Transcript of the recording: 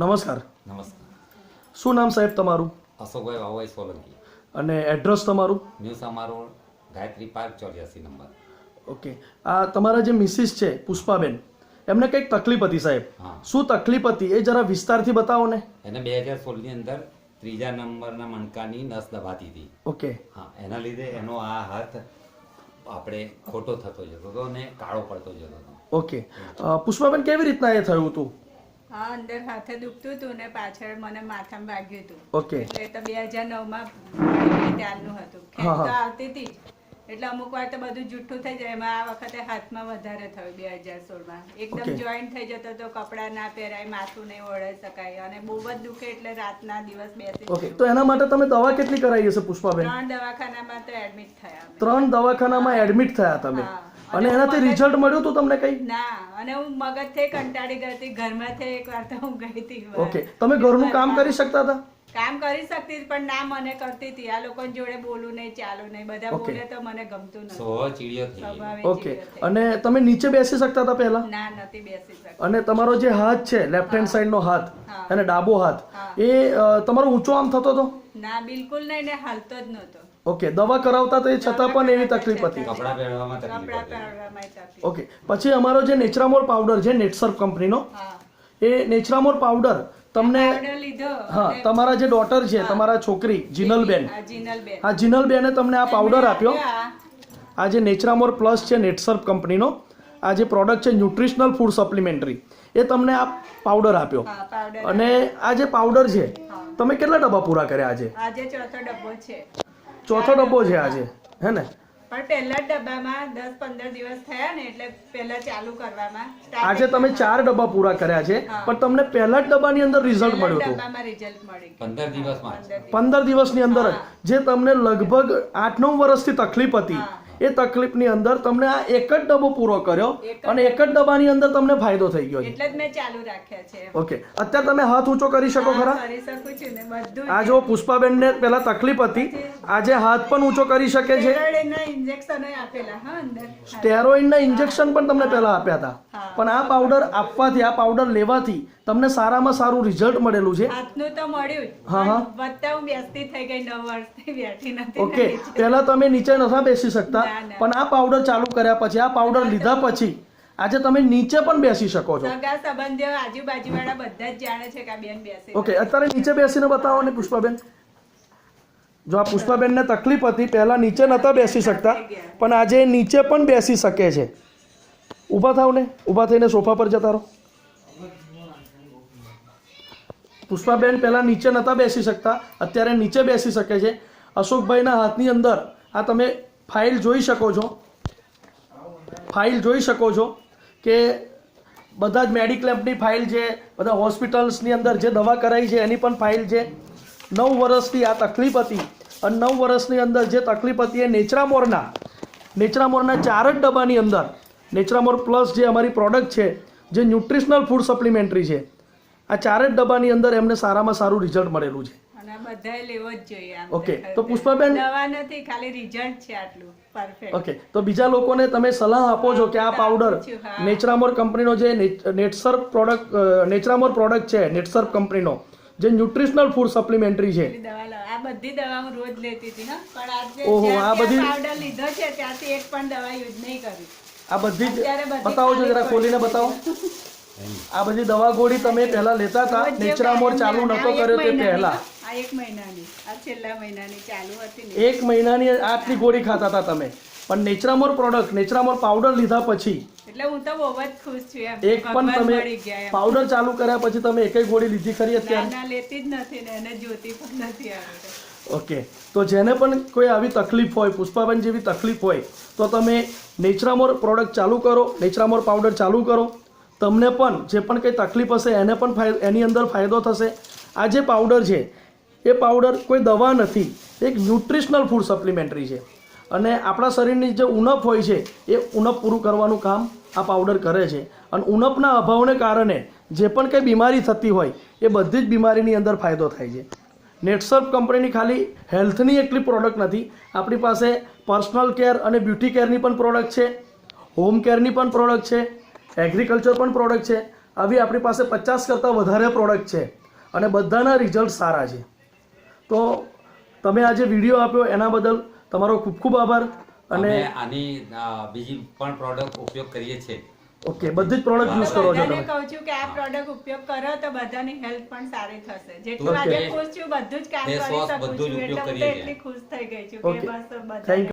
નમસ્કાર. નમસ્કાર. શું નામ સાહેબ તમારું? અશોકભાઈ વાવાઈ સોલંકી. અને એડ્રેસ તમારું? ન્યૂ સમારોહ ગાયત્રી પાર્ક 84 નંબર. ઓકે. આ તમારા જે મિસિસ છે પુષ્પાબેન, એમને કંઈક તકલીફ હતી સાહેબ. હા. શું તકલીફ હતી એ જરા વિસ્તારથી બતાવો ને. એને 2016ની અંદર 3જા નંબરના મણકાની નસ દબાતી હતી. ઓકે. હા, એના લીધે એનો આ હાથ આપણે ખોટો થતો જતો હતો અને કાળો પડતો જતો હતો. ઓકે. પુષ્પાબેન કેવી રીતના એ થયું હતું? હા, અંદર હાથે દુખતું હતું ને પાછળ મને માથામાં વાગ્યું હતું. ઓકે. એટલે તો 2009માં ત્યારનું હતું. હા, હા. ખેંચ તો આવતી હતી જ. એટલે અમુક વાર તો બધું જુઠ્ઠું થઈ જાય. એમાં આ વખતે હાથમાં વધારે થયું 2016માં. એકદમ ઓકે. જોઈન્ટ થઈ જતો તો કપડાં ના પહેરાય, માથું નહીં ઓળાઈ શકાય અને બહુ જ દુખે એટલે રાતના દિવસ બેસી ઓકે. જવું. તો એના માટે તમે દવા કેટલી કરાવી હશે પુષ્પાબેન? 3 દવાખાનામાં તો એડમિટ થયા અમે. 3 દવાખાનામાં એડમિટ થયા તમે. હા. અને એનાથી રિઝલ્ટ મળ્યું હતું તમને કઈ? ના, અને હું મગજથી કંટાળી ગઈ હતી. ઘરમાંથી એકવાર તો હું ગઈ હતી. ઓકે. તમે ઘરનું કામ કરી શકતા હતા? કામ કરી શકતી હતી, પણ ના મને કરતી હતી. આ લોકો જોડે બોલું નહીં, ચાલું નહીં, બધા ઓકે. બોલે તો મને ગમતું નથી. સ્વભાવ ચીડિયો થઈ ગયો. સ્વભાવે ઓકે. ચીડિયો થઈ. અને તમે નીચે બેસી શકતા હતા પહેલા? ના, નથી બેસી શકતી. અને તમારો જે હાથ છે લેફ્ટ હેન્ડ સાઈડનો હાથ હા. અને ડાબો હાથ હા. એ તમારો ઊંચો આમ થતો હતો? ના, બિલકુલ નહીં, ને હાલતો જ નહોતો. ઓકે. દવા કરાવતા તો એ છતાં પણ એવી તકલીફ હતી? કપડાં પહેરવામાં તકલીફ કપડાં પડતી. પહેરવામાં તકલીફ. ઓકે. પછી અમારો જે નેચરામોર પાવડર છે નેટસર્ફ કંપનીનો, હા. એ નેચરામોર પાવડર તમને પાવડર લીધો. હા અને તમારા જે ડોટર છે તમારા છોકરી જીનલબેન, આ જીનલબેન. હા જીનલબેને તમને આ પાવડર આપ્યો. આ આ જે નેચરામોર પ્લસ છે નેટસર્ફ કંપનીનો, આ જે પ્રોડક્ટ છે ન્યુટ્રિશનલ ફૂડ સપ્લિમેન્ટરી, એ તમને આ પાવડર આપ્યો. હા, પાવડર. અને આ જે પાવડર છે હા. તમે કેટલા ડબ્બા પૂરા કર્યા આજે? આજે ચોથો ડબ્બો છે. ચોથો ડબ્બો છે આજે, હે ને? પણ પહેલા જ ડબ્બામાં 10-15 દિવસ થયા ને, એટલે પહેલા ચાલુ કરવામાં આજે તમે 4 ડબ્બા પૂરા કર્યા છે, હા. પણ તમને પહેલા જ ડબ્બાની અંદર રિઝલ્ટ પહેલા મળ્યું હતું. ડબ્બામાં રિઝલ્ટ મળી ગયું. 15 દિવસમાં જ. 15 દિવસની અંદર જ, હા. જે તમને લગભગ 8-9 વર્ષથી તકલીફ હતી, હા. એ તકલીફની અંદર તમને આ એક જ ડબ્બો પૂરો કર્યો એક જ અને એક જ ડબ્બાની અંદર તમને ફાયદો થઈ ગયો છે. એટલે જ મેં ચાલુ રાખ્યા છે. ઓકે. અત્યારે તમે હાથ ઊંચો કરી શકો ખરા? હા, કરી શકું છું ને બધું. આ જો પુષ્પાબેનને પહેલા તકલીફ હતી, આજે હાથ પણ ઊંચો કરી શકે છે. સ્ટેરોઇડના ઇન્જેક્શનો આપેલા હા અંદર. સ્ટેરોઇડના ઇન્જેક્શન પણ તમને પહેલા આપ્યા હતા, હા. પણ આ પાવડર આપવાથી, આ પાવડર લેવાથી તમને સારામાં સારું રિઝલ્ટ મળેલું છે. હાથનું તો મળ્યું જ. હા, હા. પણ વધતા હું બેસતી થઈ ગઈ 9 વર્ષથી બેઠી નથી. ઓકે. પહેલા તમે નીચે નતા બેસી શકતા, ના, ના. પણ આ પાવડર ચાલુ કર્યા પછી, આ પાવડર લીધા પછી આજે તમે નીચે પણ બેસી શકો છો. સગા સંબંધીઓ આજુબાજુવાળા બધા જ જાણે છે કે આ બેન બેસી. ઓકે. અત્યારે નીચે બેસીને બતાવો ને પુષ્પાબેન. જો આ પુષ્પાબેનને તકલીફ હતી, પહેલા નીચે નતા બેસી શકતા, પણ આજે નીચે પણ બેસી શકે છે. ઊભા થાવ ને, ઊભા થઈને સોફા પર જતા રહો. પુષ્પાબેન પહેલા નીચે નતા બેસી શકતા, અત્યારે નીચે બેસી શકે છે. અશોકભાઈના હાથની અંદર આ તમે ફાઇલ જોઈ શકો છો. ફાઇલ જોઈ શકો છો કે બધા જ મેડિક્લેમ્પની ફાઇલ છે, બધા હોસ્પિટલ્સની અંદર જે દવા કરાઈ છે એની પણ ફાઇલ છે. 9 વર્ષથી આ તકલીફ હતી, અને 9 વર્ષની અંદર જે તકલીફ હતી એ નેચરામોરના 4 જ ડબ્બાની અંદર, નેચરામોર પ્લસ જે અમારી પ્રોડક્ટ છે, જે ન્યુટ્રિશનલ ફૂડ સપ્લિમેન્ટરી છે, આ 4 જ ડબ્બાની અંદર એમને સારામાં સારું રિઝલ્ટ મળેલું છે. અને આ બધાએ લેવો જ જોઈએ આમ. ઓકે. તો પુષ્પાબેન, દવા નથી, ખાલી રિઝલ્ટ છે આટલું પરફેક્ટ. ઓકે. તો બીજા લોકોને તમે સલાહ આપો છો કે આ પાવડર હા. નેચરામોર કંપનીનો જે નેટસર્ફ પ્રોડક્ટ, નેચરામોર પ્રોડક્ટ છે નેટસર્ફ કંપનીનો, જે ન્યુટ્રિશનલ ફૂડ સપ્લિમેન્ટરી છે, દવા આ બધી દવા હું રોજ લેતી હતી હા, પણ આજે ઓહો, આ જ્યારથી બધી- પાવડર લીધો છે ત્યાંથી એક પણ દવા યુઝ નહીં કરી. આ બધી જ અત્યારે બધી બતાવો છો, જરા ખાલી ખોલીને પડી બતાવો. આ બધી દવા ગોળી તમે પહેલા લેતા હતા, રોજ જે નેચરામોર ચાલુ આ નતો એક કર્યો તે મહિનાની, પહેલા. આ 1 મહિનાની, આ છેલ્લા મહિનાની ચાલુ હતી ને. 1 મહિનાની આટલી ગોળી ખાતા હતા તમે, પણ નેચરામોર પ્રોડક્ટ, નેચરામોર પાવડર લીધા પછી એટલે હું તો બહુ જ ખુશ છું એમ. એક પણ ભગવાન તમે મળી ગયા એમ. પાવડર ચાલુ કર્યા પછી તમે એકય ગોળી લીધી ખરી ના અત્યારે? ના, લેતી જ નથી ને એને જોતી પણ નથી આવે. ઓકે. તો જેને પણ કોઈ આવી તકલીફ હોય, પુષ્પાબેન જેવી તકલીફ હોય, તો તમે નેચરામોર પ્રોડક્ટ ચાલુ કરો, નેચરામોર પાવડર ચાલુ કરો. તમને પણ જે પણ કંઈ તકલીફ હશે એને પણ એની અંદર ફાયદો થશે. આ જે પાવડર છે એ પાવડર કોઈ દવા નથી, એક ન્યુટ્રિશનલ ફૂડ સપ્લિમેન્ટરી છે, અને આપણા શરીરની જે ઉણપ હોય છે એ ઉણપ પૂરું કરવાનું કામ આ પાવડર કરે છે. અને ઉણપના અભાવને કારણે જે પણ કંઈ બીમારી થતી હોય એ બધી જ બીમારીની અંદર ફાયદો થાય છે. નેટસર્ફ કંપનીની ખાલી હેલ્થની એટલી પ્રોડક્ટ નથી, આપણી પાસે પર્સનલ કેર અને બ્યુટી કેરની પણ પ્રોડક્ટ છે, હોમ કેરની પણ પ્રોડક્ટ છે, એગ્રીકલ્ચર પણ પ્રોડક્ટ છે. આવી આપણી પાસે 50 કરતાં વધારે પ્રોડક્ટ છે અને બધાના રિઝલ્ટ સારા છે. તો તમે આજે વિડીયો આપ્યો એના બદલ તમારો ખૂબ ખૂબ આભાર. અને અમે આની બીજી પણ પ્રોડક્ટ ઉપયોગ કરીએ છીએ. ઓકે, બધી જ પ્રોડક્ટ યુઝ કરો છો બધાને તમે? કહું છું કે આ પ્રોડક્ટ ઉપયોગ કરો તો બધાની હેલ્થ પણ સારી થશે. જેટલું Okay. આજે ખુશ છું બધું જ કામ Face કરી wash શકું બધું જ છું ઉપયોગ એટલે હું તો કરીએ છીએ. એટલી ખુશ થઈ ગઈ છું કે ઓકે, બસ બધા થેન્ક